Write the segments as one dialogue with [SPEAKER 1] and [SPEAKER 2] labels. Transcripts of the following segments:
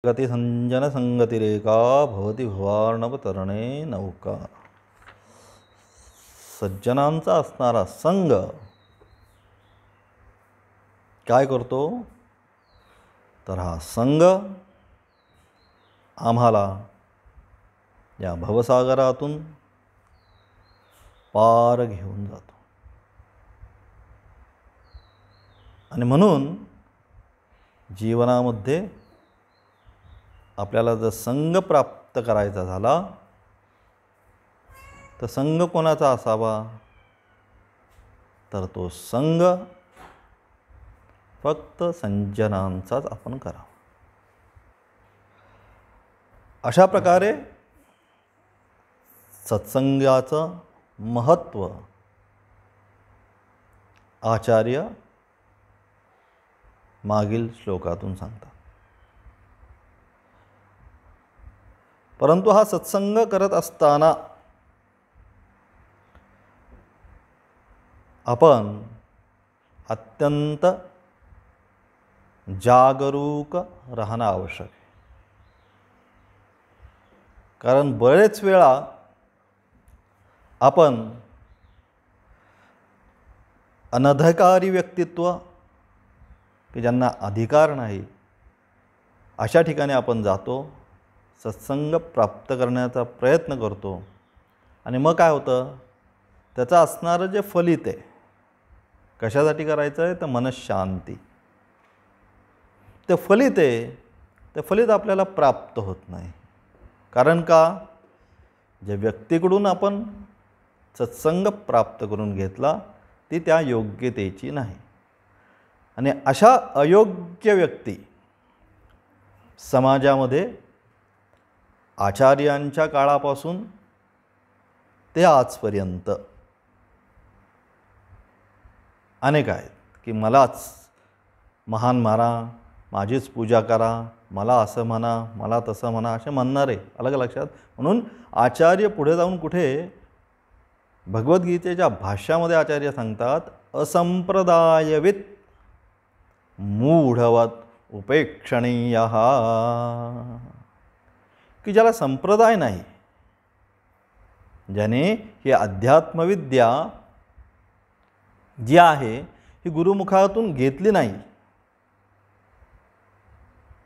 [SPEAKER 1] गतिसंजन संगतिरेका भवती भवार्णवतरणे नौका. सज्जनांचा असणारा संग काय करतो तर हा संग आम्हाला या भवसागरातून पार घेऊन जातो. आणि म्हणून जीवनामध्ये आपल्याला जर संग प्राप्त करायचा झाला तर संग कोणाचा असावा तर तो संग फक्त संजनांचाच आपण करावा. अशा प्रकारे सत्संगाचं महत्त्व आचार्य मागील श्लोकातून सांगतात. परंतु हा सत्संग करत असताना आपण अत्यंत जागरूक राहणं आवश्यक आहे. कारण बरेच वेळा आपण अनधिकारी व्यक्तित्व की ज्यांना अधिकार नाही अशा ठिकाणी आपण जातो, सत्संग प्राप्त करण्याचा प्रयत्न करतो आणि मग काय होतं त्याचं असणारं जे फलित आहे, कशासाठी करायचं आहे तर मनःशांती, ते फलित आहे ते फलित आपल्याला प्राप्त होत नाही. कारण का जे व्यक्तीकडून आपण सत्संग प्राप्त करून घेतला ती त्या योग्यतेची नाही. आणि अशा अयोग्य व्यक्ती समाजामध्ये आचार्यांच्या काळापासून ते आजपर्यंत अनेक आहेत की मलाच महान माना, माझीच पूजा करा, मला असं म्हणा, मला तसं म्हणा, असे म्हणणारे अलग लक्षात. म्हणून आचार्य पुढे जाऊन कुठे भगवद्गीतेच्या भाष्यामध्ये आचार्य सांगतात असंप्रदायवित मूढवत उपेक्षणीय, की ज्याला संप्रदाय नाही, ज्याने ही अध्यात्मविद्या जी आहे ही गुरुमुखातून घेतली नाही,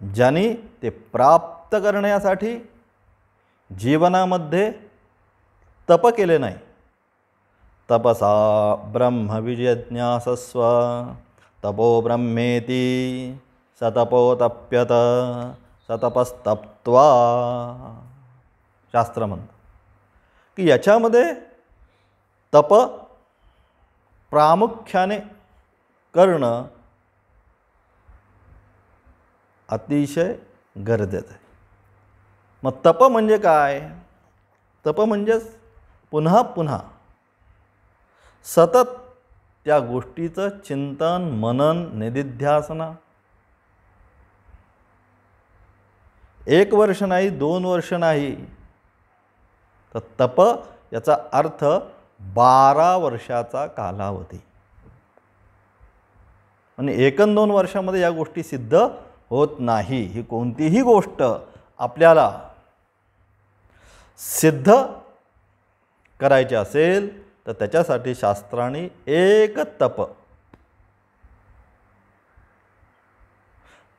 [SPEAKER 1] ज्याने ते प्राप्त करण्यासाठी जीवनामध्ये तप केले नाही. तपसा ब्रह्म विजिज्ञासस्व तपो ब्रह्मेति सतपोतप्यत सतपस्तप्त्वा, शास्त्र म्हणतं की याच्यामध्ये तप प्रामुख्याने करणं अतिशय गरजेचं आहे. मग तप म्हणजे काय? तप म्हणजेच पुन्हा पुन्हा सतत त्या गोष्टीचं चिंतन, मनन, निदिध्यासना, 1 वर्ष नाही, 2 वर्ष नाही, तर तप याचा अर्थ 12 वर्षाचा कालावधी. आणि 1-2 वर्षामध्ये या गोष्टी सिद्ध होत नाही. ही कोणतीही गोष्ट आपल्याला सिद्ध करायची असेल तर त्याच्यासाठी शास्त्राने एक तप,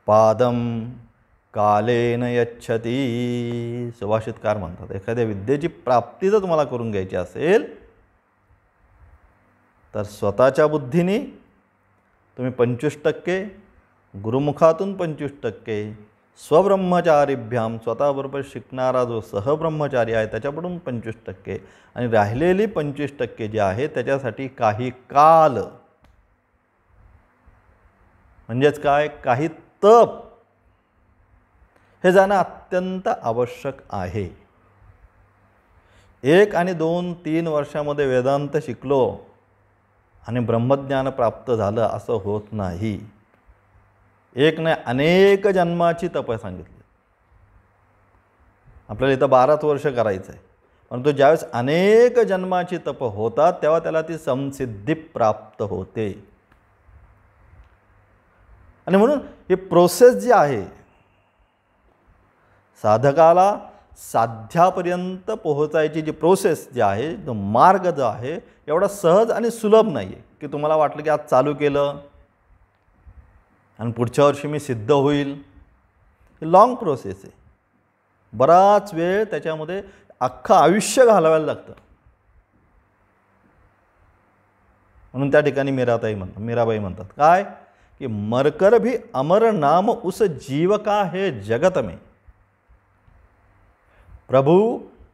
[SPEAKER 1] पादम कालेन यच्छती, सुभाषितकार म्हणतात एखाद्या विद्येची प्राप्ती जर तुम्हाला करून घ्यायची असेल तर स्वतःच्या बुद्धीने तुम्ही 25%, गुरुमुखातून 25%, स्वब्रह्मचारीभ्याम स्वतःबरोबर शिकणारा जो सहब्रह्मचारी आहे त्याच्याकडून 25%, आणि राहिलेली 25% जी आहे त्याच्यासाठी काही काल, म्हणजेच काय, काही तप हे जाणं अत्यंत आवश्यक आहे. 1 आणि 2, 3 वर्षामध्ये वेदांत शिकलो आणि ब्रह्मज्ञान प्राप्त झालं असं होत नाही. एक नाही, अनेक जन्माची तप सांगितली. आपल्याला इथं 12 वर्ष करायचं आहे, परंतु ज्यावेळेस अनेक जन्माची तप होतात तेव्हा त्याला ती संसिद्धी प्राप्त होते. आणि म्हणून ही प्रोसेस जी आहे साधकाला साध्यापर्यंत पोहोचायची जी प्रोसेस जी आहे, जो मार्ग जो आहे, एवढा सहज आणि सुलभ नाही आहे की तुम्हाला वाटलं की आज चालू केलं आणि पुढच्या वर्षी मी सिद्ध होईल. ही लाँग प्रोसेस आहे. बराच वेळ त्याच्यामध्ये अख्खं आयुष्य घालवायला लागतं. म्हणून त्या ठिकाणी मीराबाई म्हणतात काय की मरकर भी अमर नाम उस जीव का है जगत में, प्रभु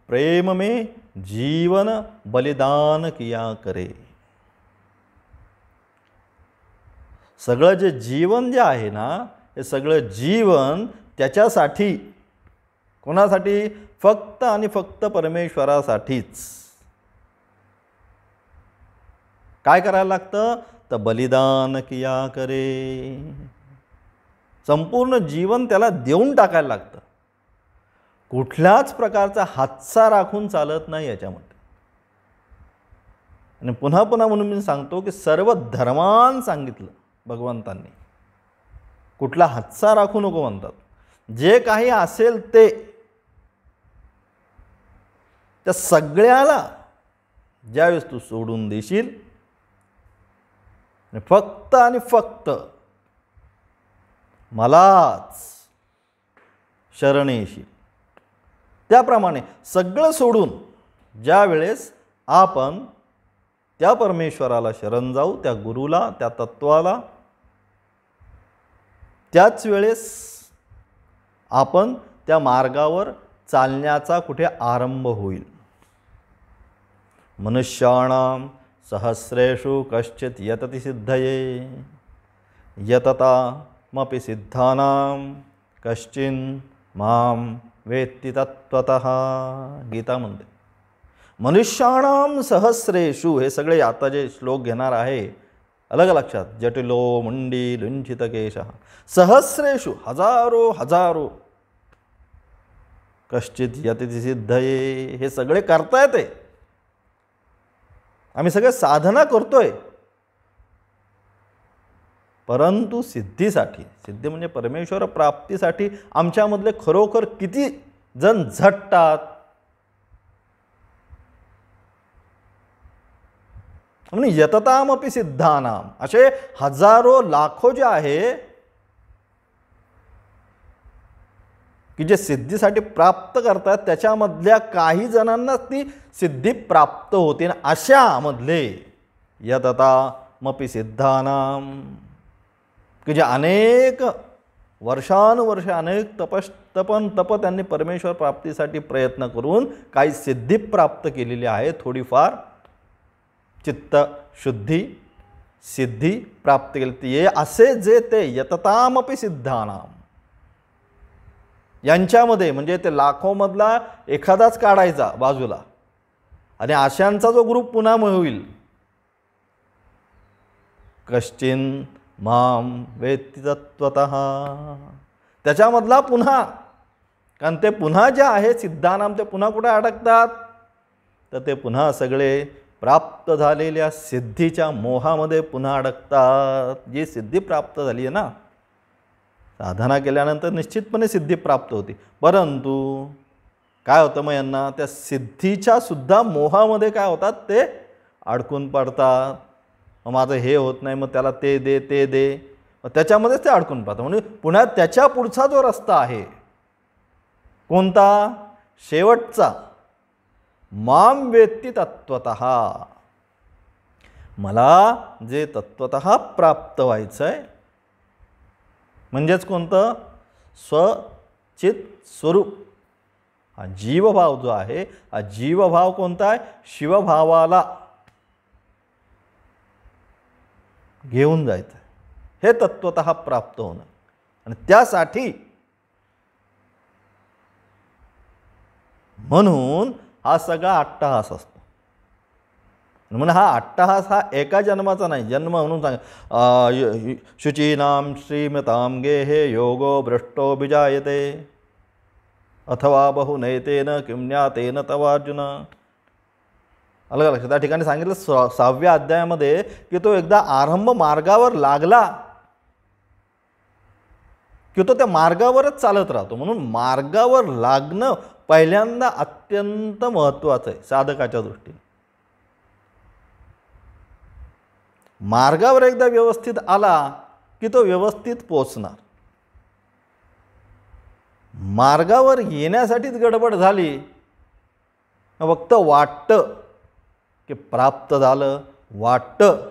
[SPEAKER 1] प्रेम में जीवन बलिदान किया करे. सगळं जे जीवन जे आहे ना, हे सगळं जीवन त्याच्यासाठी, कोणासाठी? फक्त आणि फक्त परमेश्वरासाठीच. काय करायला लागतं? तर बलिदान किया करे. संपूर्ण जीवन त्याला देऊन टाकायला लागतं. कुठल्याच प्रकारचा हातचा राखून चालत नाही याच्यामध्ये. आणि पुन्हा पुन्हा म्हणून मी सांगतो की सर्व धर्मान सांगितलं भगवंतांनी, कुठला हातचा राखू नको म्हणतात. जे काही असेल ते त्या सगळ्याला ज्यावेळेस तू सोडून देशील आणि फक्त आणि फक्त मलाच शरण येशील, त्याप्रमाणे सगळं सोडून ज्या वेळेस आपण त्या परमेश्वराला शरण जाऊ, त्या गुरुला, त्या तत्वाला, त्याच वेळेस आपण त्या मार्गावर चालण्याचा कुठे आरंभ होईल. मनुष्याणां सहस्रेषु कश्चित् यतति सिद्धये, यततामपि सिद्धानां कश्चिन् मां वेत्ति तत्त्वतः. गीता म्हणते मनुष्याणां सहस्रेषु. हे सगळे आता जे श्लोक घेणार आहे अलग लक्षात. जटिलो मुंडी लुंठित केशः. सहस्रेषु, हजारो हजारो. कश्चित यतिति सिद्धये. हे सगळे करता येते. आम्ही सगळे साधना करतोय, परंतु सिद्धीसाठी, सिद्धी म्हणजे परमेश्वर प्राप्तीसाठी आमच्यामधले खरोखर किती जण झटतात. म्हणून यततामपि सिद्धानाम, असे हजारो लाखो जे आहे की जे सिद्धीसाठी प्राप्त करतात, त्याच्यामधल्या काही जणांना ती सिद्धी प्राप्त होते. अशामधले यततामपि सिद्धानाम, की जे अनेक वर्षानुवर्ष अनेक तप त्यांनी परमेश्वर प्राप्तीसाठी प्रयत्न करून काही सिद्धी प्राप्त केलेली आहे. थोडीफार चित्त शुद्धी सिद्धी प्राप्त केली. ये असे जे ते यततामपि सिद्धानाम, यांच्यामध्ये म्हणजे ते लाखोमधला एखादाच काढायचा बाजूला आणि अशांचा जो ग्रुप पुन्हा होईल. कश्चिन माम वेत्ति तत्त्वतः, त्याच्यामधला पुन्हा, कारण ते पुन्हा जे आहे सिद्धानाम ते पुन्हा कुठे अडकतात, तर ते पुन्हा सगळे प्राप्त झालेल्या सिद्धीच्या मोहामध्ये पुन्हा अडकतात. जी सिद्धी प्राप्त झाली आहे ना, साधना केल्यानंतर निश्चितपणे सिद्धी प्राप्त होती, परंतु काय होतं मग यांना त्या सिद्धीच्या सुद्धा मोहामध्ये काय होतात, ते अडकून पडतात. मग माझं हे होत नाही, मग त्याला ते दे ते दे, मग त्याच्यामध्येच ते अडकून पडतात. म्हणजे पुन्हा त्याच्या पुढचा जो रस्ता आहे कोणता, शेवटचा, माम वेत्ति तत्त्वतः, मला जे तत्त्वतः प्राप्त व्हायचं आहे, म्हणजेच कोणतं, स्वचित स्वरूप. हा जीवभाव जो आहे, हा जीवभाव कोणता आहे, शिवभावाला घेऊन जायचं, हे तत्त्वतः प्राप्त होणं. आणि त्यासाठी म्हणून हा सगळा अट्टहास असतो. म्हणून हा अट्टहास हा एका जन्माचा नाही. जन्म म्हणून सांग, शुचीनाम श्रीमताम गेहे योगो भ्रष्टो विजायते अथवा बहुनैतेन किम्न्यातेन तवार्जुन. अलग लक्षात. त्या ठिकाणी सांगितलं 6व्या अध्यायामध्ये की तो एकदा आरंभ मार्गावर लागला की तो त्या मार्गावरच चालत राहतो. म्हणून मार्गावर लागणं पहिल्यांदा अत्यंत महत्त्वाचं आहे साधकाच्या दृष्टीने. मार्गावर एकदा व्यवस्थित आला की तो व्यवस्थित पोचणार. मार्गावर येण्यासाठीच गडबड झाली, फक्त वाटतं की प्राप्त झालं, वाटतं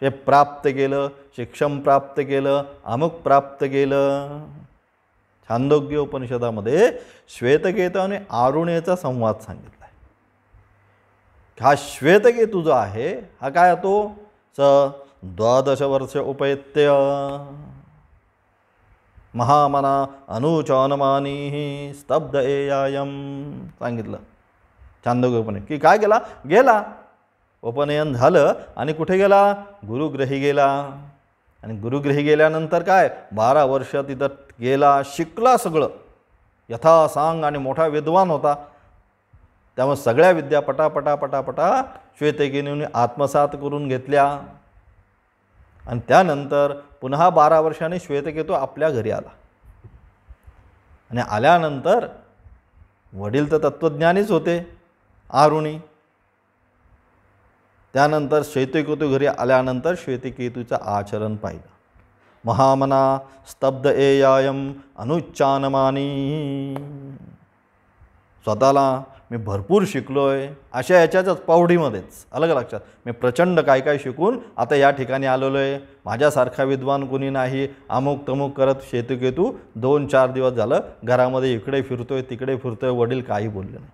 [SPEAKER 1] हे प्राप्त केलं, शिक्षण प्राप्त केलं, अमुक प्राप्त केलं. छांदोग्य उपनिषदामध्ये श्वेतकेतू आणि आरुणेचा संवाद सांगितला आहे. हा श्वेतकेतू जो आहे हा काय तो 12 वर्ष उपैत्य महामना अनुचानमानी स्तब्ध एयायम सांगितलं छांदोग्य उपनिषद. की काय केला, गेला, उपनयन झालं आणि कुठे गेला, गुरुगृही गेला. आणि गुरुगृही गेल्यानंतर काय 12 वर्ष तिथं गेला, शिकला सगळं यथासांग आणि मोठा विद्वान होता. त्यामुळे सगळ्या विद्या पटापटा श्वेतकेतूने आत्मसात करून घेतल्या. आणि त्यानंतर पुन्हा 12 वर्षांनी श्वेतकेतू आपल्या घरी आला. आणि आल्यानंतर वडील तर तत्त्वज्ञानीच होते आरुणी. त्यानंतर श्वेतकेतू घरी आल्यानंतर श्वेतकेतूचं आचरण पाहिलं. महामना स्तब्ध एयायम अनुच्चानमानी. स्वतःला मी भरपूर शिकलोय अशा याच्याच पावडीमध्येच अलग लक्षात मी प्रचंड काय काय शिकून आता या ठिकाणी आलेलो आहे, माझ्यासारखा विद्वान कोणी नाही, अमुक तमुक करत श्वेतकेतू 2-4 दिवस झालं घरामध्ये इकडे फिरतोय तिकडे फिरतोय. वडील काही बोलले नाही.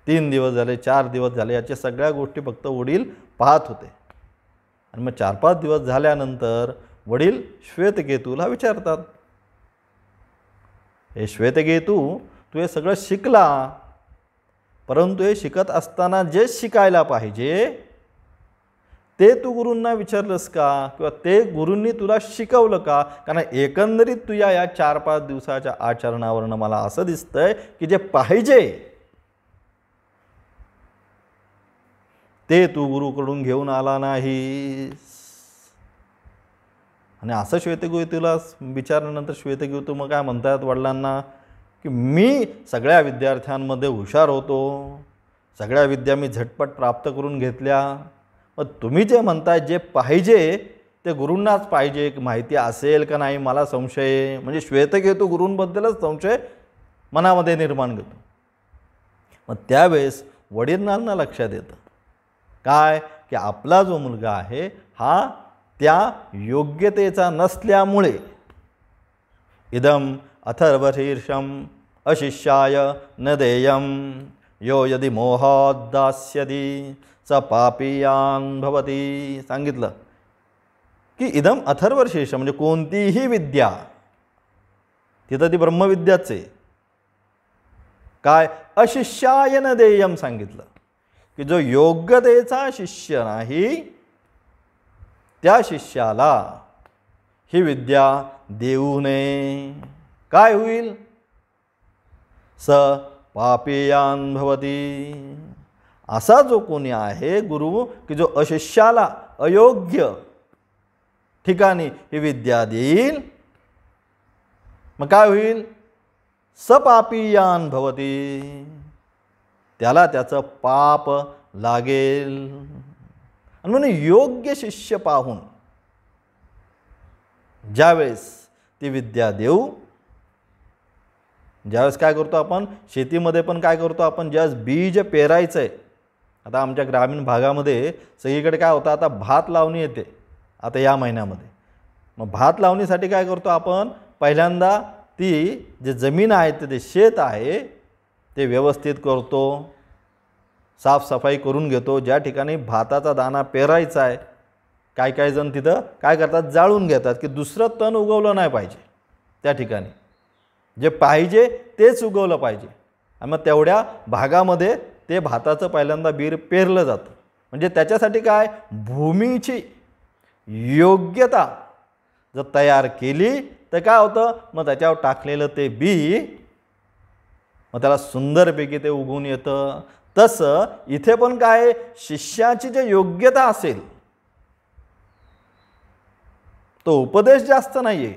[SPEAKER 1] 3 दिवस झाले, 4 दिवस झाले, याच्या सगळ्या गोष्टी फक्त वडील पाहत होते. आणि मग 4-5 दिवस झाल्यानंतर वडील श्वेतकेतूला विचारतात, हे श्वेतकेतू तू हे सगळं शिकला, परंतु हे शिकत असताना जे शिकायला पाहिजे ते तू गुरूंना विचारलंस का, किंवा ते गुरूंनी तुला शिकवलं का? कारण एकंदरीत तुझ्या या 4-5 दिवसाच्या आचरणावरनं मला असं दिसतंय की जे पाहिजे ते तू गुरुकडून घेऊन आला नाहीस. आणि असं श्वेतकेतूला विचारल्यानंतर श्वेतकेतू मग काय म्हणतात वडिलांना की मी सगळ्या विद्यार्थ्यांमध्ये हुशार होतो, सगळ्या विद्या मी झटपट प्राप्त करून घेतल्या, मग तुम्ही जे म्हणताय जे पाहिजे ते गुरूंनाच पाहिजे, माहिती असेल का नाही मला संशय आहे. म्हणजे श्वेतकेतू गुरूंबद्दलच संशय मनामध्ये निर्माण करतो. मग त्यावेळेस वडिलांना लक्षात येतं काय की आपला जो मुलगा आहे हा त्या योग्यतेचा नसल्यामुळे इदम अथर्वशीर्षम अशिष्याय न देयम यो यदि मोहात् दास्यति स पापीयान भवति सांगितलं की इदम अथर्वशीर्षम म्हणजे कोणतीही विद्या तिथं ती ब्रह्मविद्याच आहे. काय अशिष्याय न देयम सांगितलं की जो योग्यतेचा शिष्य नाही त्या शिष्याला ही विद्या देऊ नये. काय होईल, स पापीयान भवती. असा जो कोणी आहे गुरु की जो अशिष्याला अयोग्य ठिकाणी ही विद्या देईल, मग काय होईल, स पापीयान भवती, त्याला त्याचं पाप लागेल. आणि म्हणून योग्य शिष्य पाहून ज्यावेळेस ती विद्या देऊ, ज्यावेळेस काय करतो आपण शेतीमध्ये पण काय करतो आपण, ज्यावेळेस बीज पेरायचं आहे. आता आमच्या ग्रामीण भागामध्ये सगळीकडे काय होतं, आता भात लावणी येते आता या महिन्यामध्ये. मग भात लावणीसाठी काय करतो आपण, पहिल्यांदा ती जे जमीन आहे ते शेत आहे ते व्यवस्थित करतो, साफसफाई करून घेतो. ज्या ठिकाणी भाताचा दाणा पेरायचा आहे काही काही जण तिथं काय करतात, जाळून घेतात की दुसरं तण उगवलं नाही पाहिजे, त्या ठिकाणी जे पाहिजे तेच उगवलं पाहिजे. आणि मग तेवढ्या भागामध्ये ते भाताचं पहिल्यांदा बीर पेरलं जातं. म्हणजे त्याच्यासाठी काय, भूमीची योग्यता जर तयार केली तर काय होतं, मग त्याच्यावर टाकलेलं ते बी मग त्याला सुंदरपैकी ते उगवून येतं. तसं इथे पण काय, शिष्याची जी योग्यता असेल तो उपदेश जास्त नाही आहे.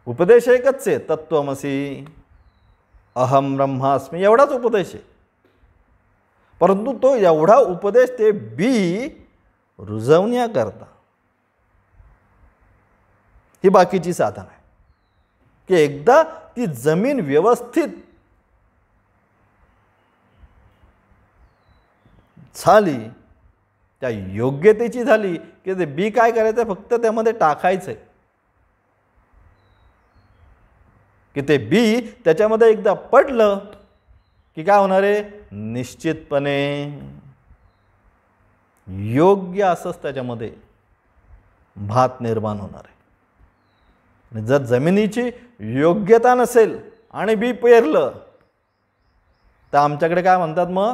[SPEAKER 1] उपदेश एकच आहे, तत्त्वमसी, अहम ब्रह्मास्मी, एवढाच उपदेश आहे. परंतु तो एवढा उपदेश ते बी रुजवण्याकरता ही बाकीची साधन आहे, की एकदा ती जमीन व्यवस्थित झाली, त्या योग्यतेची झाली, की ते बी काय करायचं, फक्त त्यामध्ये टाकायचंय, की ते बी त्याच्यामध्ये एकदा पडलं की काय होणार आहे, निश्चितपणे योग्य असंच त्याच्यामध्ये भात निर्माण होणार आहे. आणि जर जमिनीची योग्यता नसेल आणि बी पेरलं तर आमच्याकडे काय म्हणतात मग,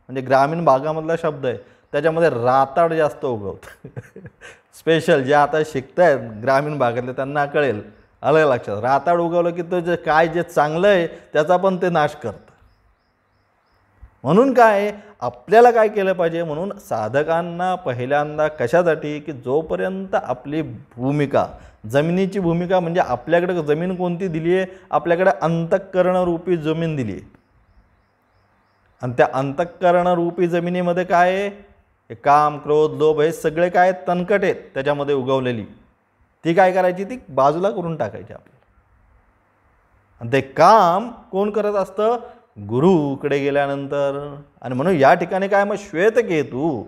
[SPEAKER 1] म्हणजे ग्रामीण भागामधला शब्द आहे, त्याच्यामध्ये राताड जास्त उगवतं. स्पेशल जे आता शिकतायत ग्रामीण भागातले त्यांना कळेल, आलं लक्षात. राताड उगवलं की तो जे चांगलं आहे त्याचा पण ते नाश करतं. म्हणून काय आपल्याला काय केलं पाहिजे, म्हणून साधकांना पहिल्यांदा कशासाठी, की जोपर्यंत आपली भूमिका, जमिनीची भूमिका म्हणजे आपल्याकडे जमीन कोणती दिली आहे, आपल्याकडे अंतःकरणरूपी जमीन दिली आहे. आणि त्या अंतःकरणरूपी जमिनीमध्ये काय आहे, हे काम, क्रोध, लोभ हे सगळे काय तणकट आहेत त्याच्यामध्ये उगवलेली, ती काय करायची, ती बाजूला करून टाकायची आपल्याला. आणि ते काम कोण करत असतं, गुरुकडे गेल्यानंतर. आणि म्हणून या ठिकाणी काय, मग श्वेतकेतू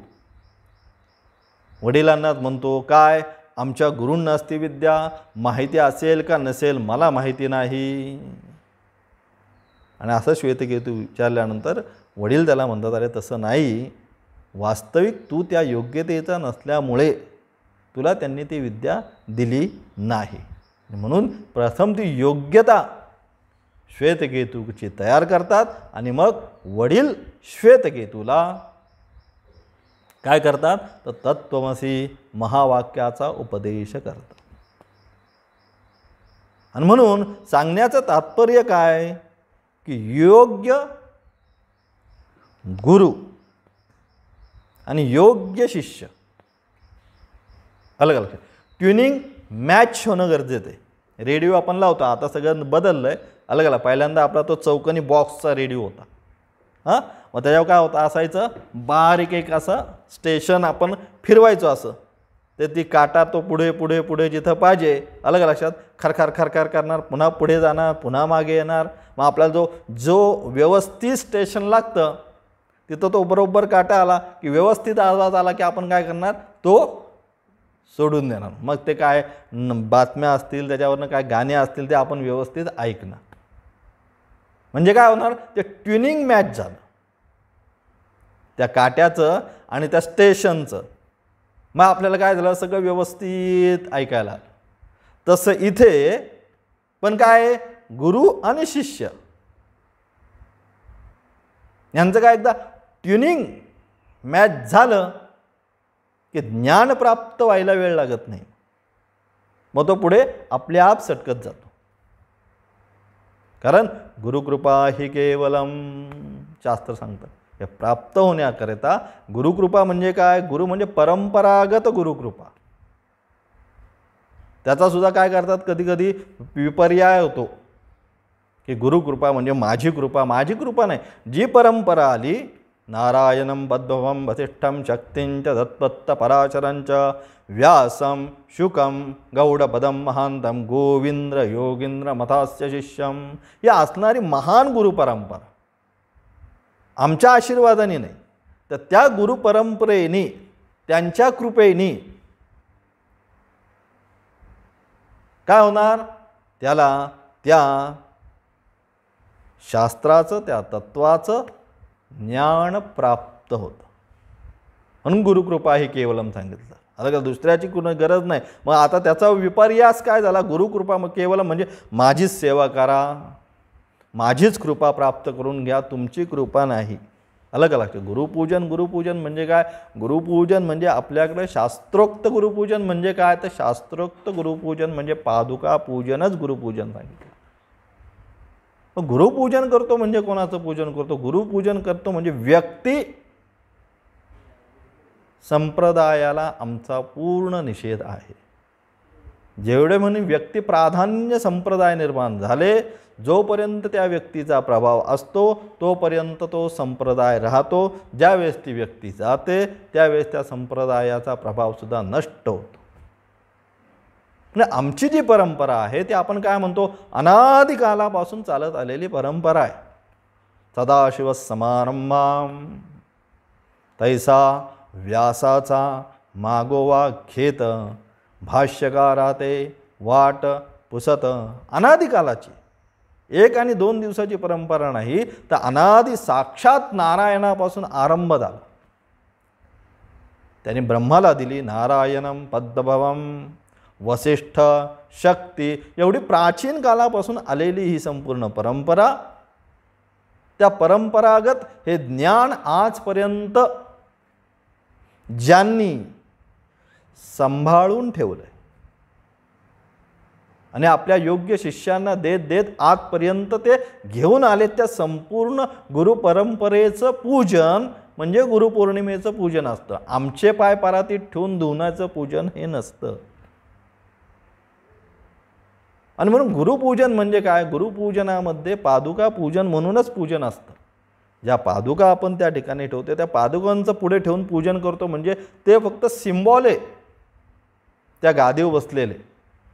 [SPEAKER 1] वडिलांनाच म्हणतो काय, आमच्या गुरूंना असती विद्या, माहिती असेल का नसेल मला माहिती नाही. आणि असं श्वेतकेतू विचारल्यानंतर वडील त्याला म्हणतात, अरे तसं नाही, वास्तविक तू त्या योग्यतेचा नसल्यामुळे तुला त्यांनी ती विद्या दिली नाही. म्हणून प्रथम ती योग्यता श्वेतकेतूची तयार करतात आणि मग वडील श्वेतकेतूला काय करतात, तर तत्त्वमसी महावाक्याचा उपदेश करतात. आणि म्हणून सांगण्याचं तात्पर्य काय, की योग्य गुरु आणि योग्य शिष्य अलग अलग ट्युनिंग मॅच होणं गरजेचं आहे. रेडिओ आपण लावतो, आता सगळं बदललं आहे, अलग अलग. पहिल्यांदा आपला तो चौकोनी बॉक्सचा रेडिओ होता, हां, मग त्याच्यावर काय होतं, असायचं बारीक एक असं स्टेशन आपण फिरवायचो असं, ते ती काटा तो पुढे पुढे पुढे जिथं पाहिजे अलग लक्षात खरखर खरखर करणार, पुन्हा पुढे जाणार, पुन्हा मागे येणार. मग आपल्याला जो व्यवस्थित स्टेशन लागतं तिथं तो बरोबर काटा आला की व्यवस्थित आवाज आला की आपण काय करणार, तो सोडून देणार. मग ते काय बातम्या असतील त्याच्यावरनं काय गाणे असतील ते आपण व्यवस्थित ऐकणार. म्हणजे काय होणार, ते ट्युनिंग मॅच झालं त्या काट्याचं आणि त्या स्टेशनचं. मग आपल्याला काय झालं, सगळं व्यवस्थित ऐकायला आलं. तसं इथे पण काय, गुरु आणि शिष्य यांचं काय एकदा ट्युनिंग मॅच झालं की ज्ञान प्राप्त व्हायला वेळ लागत नाही, मग तो पुढे आपले आप सटकत जातो. कारण गुरुकृपा ही केवलम शास्त्र सांगतं, हे प्राप्त होण्याकरिता गुरुकृपा म्हणजे काय, गुरु म्हणजे परंपरागत गुरुकृपा. त्याचा सुद्धा काय करतात कधी कधी विपर्याय होतो, की गुरुकृपा म्हणजे माझी कृपा. माझी कृपा नाही, जी परंपरा आली, नारायणं पद्मं वसिष्ठं शक्तिंच दत्पत्त पराशरंच व्यासं शुकं गौडपदं महांतं गोविंद्र योगींद्र मथास्य शिष्यं, या असणारी महान गुरुपरंपरा आमच्या आशीर्वादाने नाही, तर त्या गुरुपरंपरेने, त्यांच्या कृपेने काय होणार, त्याला त्या शास्त्राचं, त्या तत्वाचं ज्ञान प्राप्त होतं. म्हणून गुरुकृपा ही केवलम सांगितलं. आता दुसऱ्याची कुणी गरज नाही. मग आता त्याचा विपर्यास काय झाला, गुरुकृपा मग केवलम म्हणजे माझीच सेवा करा, माझीच कृपा प्राप्त करून घ्या, तुमची कृपा नाही. अलग अलग. गुरुपूजन, गुरुपूजन म्हणजे काय, गुरुपूजन म्हणजे आपल्याकडे शास्त्रोक्त गुरुपूजन म्हणजे काय, तर शास्त्रोक्त गुरुपूजन म्हणजे पादुका पूजनच गुरुपूजन सांगितलं. गुरुपूजन करतो म्हणजे कोणाचं पूजन करतो, गुरुपूजन करतो म्हणजे व्यक्ती संप्रदायाला आमचा पूर्ण निषेध आहे. जेवढे म्हणून व्यक्ती प्राधान्य संप्रदाय निर्माण झाले, जोपर्यंत त्या व्यक्तीचा प्रभाव असतो तोपर्यंत तो संप्रदाय राहतो. ज्यावेळेस ती व्यक्ती जाते त्यावेळेस त्या संप्रदायाचा प्रभावसुद्धा नष्ट होतो. म्हणजे आमची जी परंपरा आहे ती आपण काय म्हणतो, अनादिकालापासून चालत आलेली परंपरा आहे. सदाशिव समारंभाम, तैसा व्यासाचा मागोवा घेत, भाष्यकाराते वाट पुसत. अनादिकालाची, 1 आणि 2 दिवसाची परंपरा नाही, तर अनादि साक्षात नारायणापासून आरंभ झाला. त्यांनी ब्रह्माला दिली नारायणम पद्मभवम, वसिष्ठ, शक्ती, एवढी प्राचीन कालापासून आलेली ही संपूर्ण परंपरा. त्या परंपरागत हे ज्ञान आजपर्यंत ज्यांनी सांभाळून ठेवलं आणि आपल्या योग्य शिष्यांना देत देत आजपर्यंत ते घेऊन आले, त्या संपूर्ण गुरुपरंपरेचं पूजन म्हणजे गुरुपौर्णिमेचं पूजन असतं. आमचे पाय परातीत ठेवून धुण्याचं पूजन हे नसतं. आणि म्हणून गुरुपूजन म्हणजे काय, गुरुपूजनामध्ये पादुका पूजन म्हणूनच पूजन असतं. ज्या पादुका आपण त्या ठिकाणी ठेवतो त्या पादुकांचं पुढे ठेवून पूजन करतो, म्हणजे ते फक्त सिम्बॉल आहे त्या गादीवर बसलेले,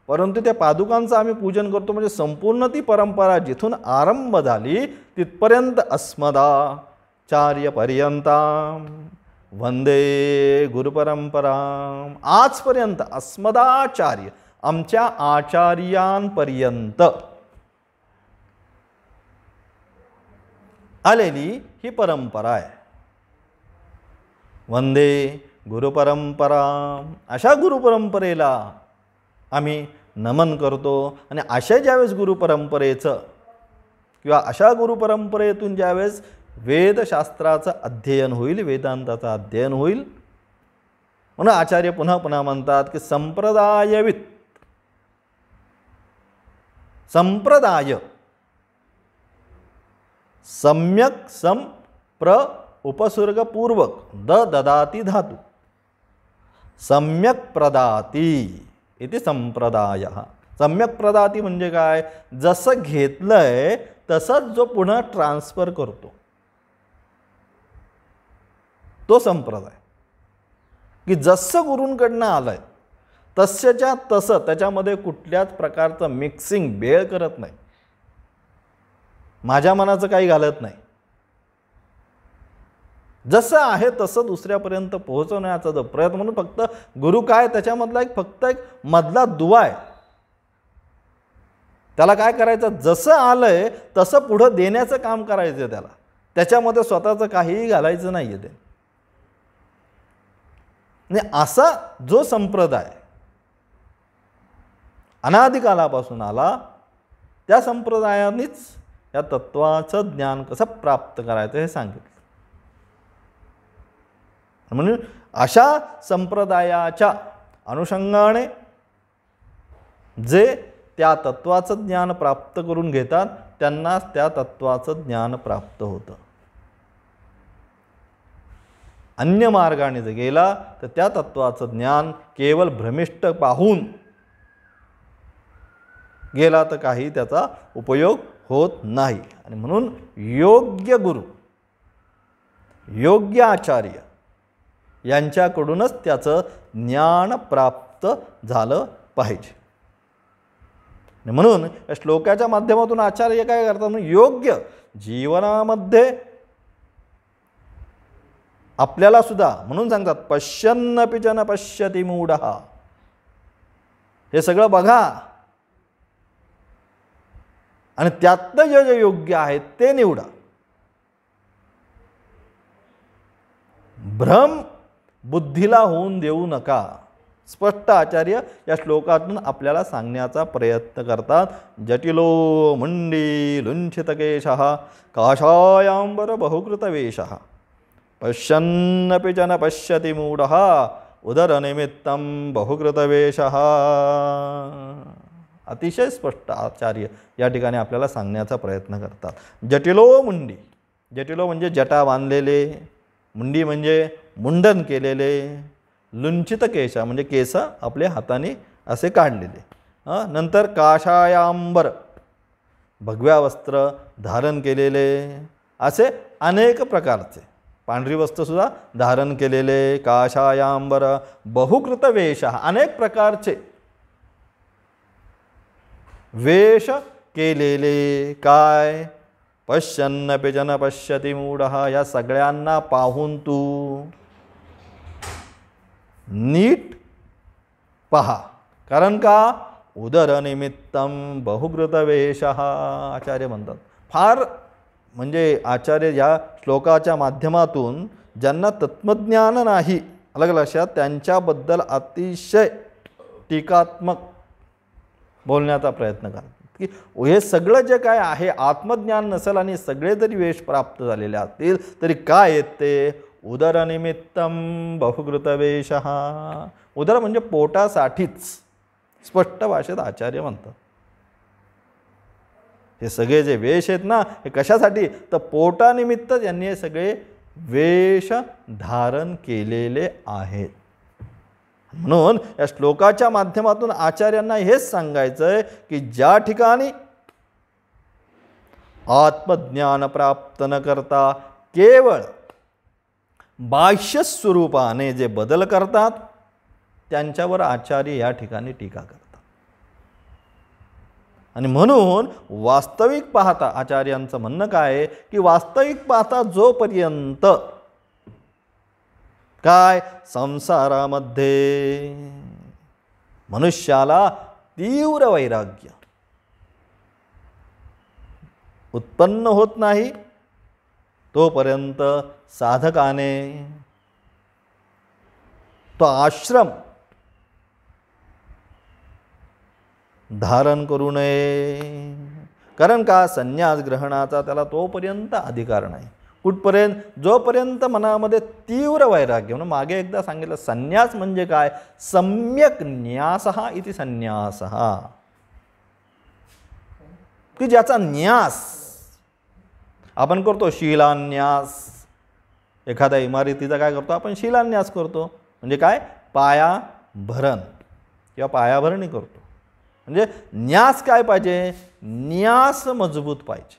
[SPEAKER 1] परंतु त्या पादुकांचं आम्ही पूजन करतो. म्हणजे संपूर्ण ती परंपरा जिथून आरंभ झाली तिथपर्यंत अस्मदाचार्यपर्यंताम वंदे गुरुपरंपराम, आजपर्यंत अस्मदाचार्य आमच्या आचार्यांपर्यंत आलेली ही परंपरा आहे. वंदे गुरुपरंपरा, अशा गुरुपरंपरेला आम्ही नमन करतो. आणि अशा ज्यावेळेस गुरुपरंपरेचं किंवा अशा गुरुपरंपरेतून ज्यावेळेस वेदशास्त्राचं अध्ययन होईल, वेदांताचं अध्ययन होईल, म्हणून आचार्य पुन्हा पुन्हा म्हणतात की संप्रदायवित, संप्रदाय सम्यक सम प्र उपसर्गपूर्वक द ददाती धातु सम्यक प्रदाती इति संप्रदाय. सम्यक प्रदाती म्हणजे काय, जसं घेतलंय तसंच जो पुन्हा ट्रान्सफर करतो तो संप्रदाय. की जसं गुरूंकडनं आलंय तसच्या तसं, त्याच्यामध्ये कुठल्याच प्रकारचं मिक्सिंग भेळ करत नाही, माझ्या मनाचं काही घालत नाही. जसं आहे तसं दुसऱ्यापर्यंत पोहोचवण्याचा जो प्रयत्न, म्हणून फक्त गुरु काय त्याच्यामधला फक्त एक मधला दुवा आहे. त्याला काय करायचं, जसं आलंय तसं पुढं देण्याचं काम करायचं त्याला, त्याच्यामध्ये स्वतःचं काहीही घालायचं नाही आहे. ते असा जो संप्रदाय अनादिकालापासून आला, त्या संप्रदायानेच या तत्वाचं ज्ञान कसं प्राप्त करायचं हे सांगितलं. म्हणून अशा संप्रदायाच्या अनुषंगाने जे त्या तत्वाचं ज्ञान प्राप्त करून घेतात त्यांनाच त्या तत्वाचं ज्ञान प्राप्त होतं. अन्य मार्गाने जर गेला तर त्या तत्वाचं ज्ञान केवळ भ्रमिष्ट पाहून गेला तर काही त्याचा उपयोग होत नाही. आणि म्हणून योग्य गुरु, योग्य आचार्य यांच्याकडूनच त्याचं ज्ञान प्राप्त झालं पाहिजे. म्हणून या श्लोकाच्या माध्यमातून आचार्य काय करतात, योग्य जीवनामध्ये आपल्याला सुद्धा म्हणून सांगतात पश्यन्नपि च न पश्यति मूढः, हे सगळं बघा आणि त्यातलं जे जे योग्य आहे ते निवडा. भ्रम बुद्धीला होऊन देऊ नका, स्पष्ट आचार्य या श्लोकातून आपल्याला सांगण्याचा प्रयत्न करतात. जटिलो मुंडी लुंछितकेशः काषायांबर बहुकृतवेषः पश्यन्नपि च न पश्यति मूढः उदरनिमित्तं बहुकृतवेषः. अतिशय स्पष्ट आचार्य या ठिकाणी आपल्याला सांगण्याचा प्रयत्न करतात. जटिलो मुंडी, जटिलो म्हणजे जटा बांधलेले, मुंडी म्हणजे मुंडन केलेले, लुंचित केश म्हणजे केस आपल्या हाताने असे काढलेले. नंतर काषायांबर भगव्या वस्त्र धारण केलेले, असे अनेक प्रकारचे पांढरी वस्त्रसुद्धा धारण केलेले. काषायांबर बहुकृत वेश, अनेक प्रकारचे वेश केलेले. काय? पश्यन्नपि जन पश्यति मूढः, या सगळ्यांना पाहून तू नीट पहा. कारण का? उदरनिमित्तम बहुकृत वेशः, आचार्य म्हणतात. फार म्हणजे आचार्य या श्लोकाच्या माध्यमातून ज्यांना तत्त्वज्ञान नाही, अलग लक्षात, त्यांच्याबद्दल अतिशय टीकात्मक बोलण्याचा प्रयत्न करतात की हे सगळं जे काय आहे आत्मज्ञान नसेल आणि सगळे जरी वेश प्राप्त झालेले असतील तरी काय येते? उदरनिमित्तम बहुकृत वेशः. उदर म्हणजे पोटासाठीच, स्पष्ट भाषेत आचार्य म्हणतात. हे सगळे जे वेश आहेत ना, हे कशासाठी? तर पोटानिमित्त त्यांनी हे सगळे वेश धारण केलेले आहेत. म्हणून या श्लोकाच्या माध्यमातून आचार्यांना हेच सांगायचं आहे की ज्या ठिकाणी आत्मज्ञान प्राप्त न करता केवळ बाह्य स्वरूपाने जे बदल करतात त्यांच्यावर आचार्य या ठिकाणी टीका करतात. आणि म्हणून वास्तविक पाहता आचार्यांचं म्हणणं काय आहे की वास्तविक पाहता जोपर्यंत काय संसारामध्ये मनुष्याला तीव्र वैराग्य उत्पन्न होत नाही तोपर्यंत साधकाने तो आश्रम धारण करू नये. कारण का? संन्यास ग्रहणाचा त्याला तोपर्यंत अधिकार नाही. कुठपर्यंत? जोपर्यंत मनामध्ये तीव्र वैराग्य. म्हणून मागे एकदा सांगितलं संन्यास म्हणजे काय? सम्यक न्यासः इति संन्यासः, की ज्याचा न्यास आपण करतो. शिलान्यास, एखाद्या इमारतीचा काय करतो आपण? शिलान्यास करतो. म्हणजे काय? पाया भरण किंवा पायाभरणी करतो. म्हणजे न्यास काय पाहिजे? न्यास मजबूत पाहिजे.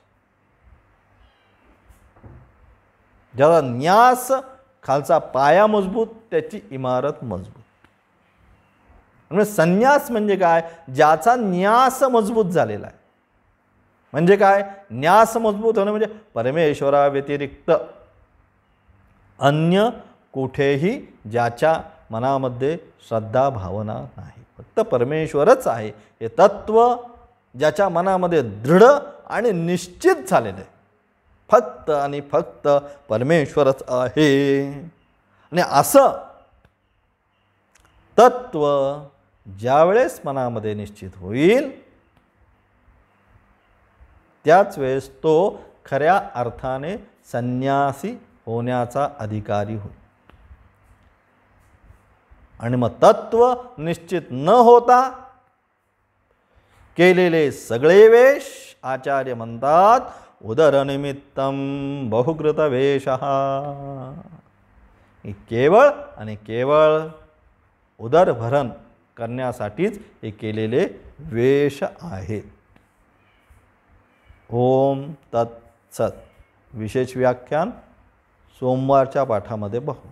[SPEAKER 1] ज्याचा न्यास, खालचा पाया मजबूत, त्याची इमारत मजबूत. म्हणजे संन्यास म्हणजे काय? ज्याचा न्यास मजबूत झालेला आहे. म्हणजे काय? न्यास मजबूत होणं म्हणजे परमेश्वराव्यतिरिक्त अन्य कुठेही ज्याच्या मनामध्ये श्रद्धा भावना नाही, फक्त परमेश्वरच आहे हे तत्व ज्याच्या मनामध्ये दृढ आणि निश्चित झालेलं आहे. फक्त आणि फक्त परमेश्वरच आहे. आणि असं तत्व ज्यावेळेस मनामध्ये निश्चित होईल त्याच वेळेस तो खऱ्या अर्थाने संन्यासी होण्याचा अधिकारी होईल. आणि मग तत्व निश्चित न होता केलेले सगळे वेश आचार्य म्हणतात उदरनिमित्तम बहुकृत वेशः. केवळ आणि केवळ उदरभरण करण्यासाठीच हे केलेले वेश आहेत. ओम तत्सत. विशेष व्याख्यान सोमवारच्या पाठामध्ये पाहू.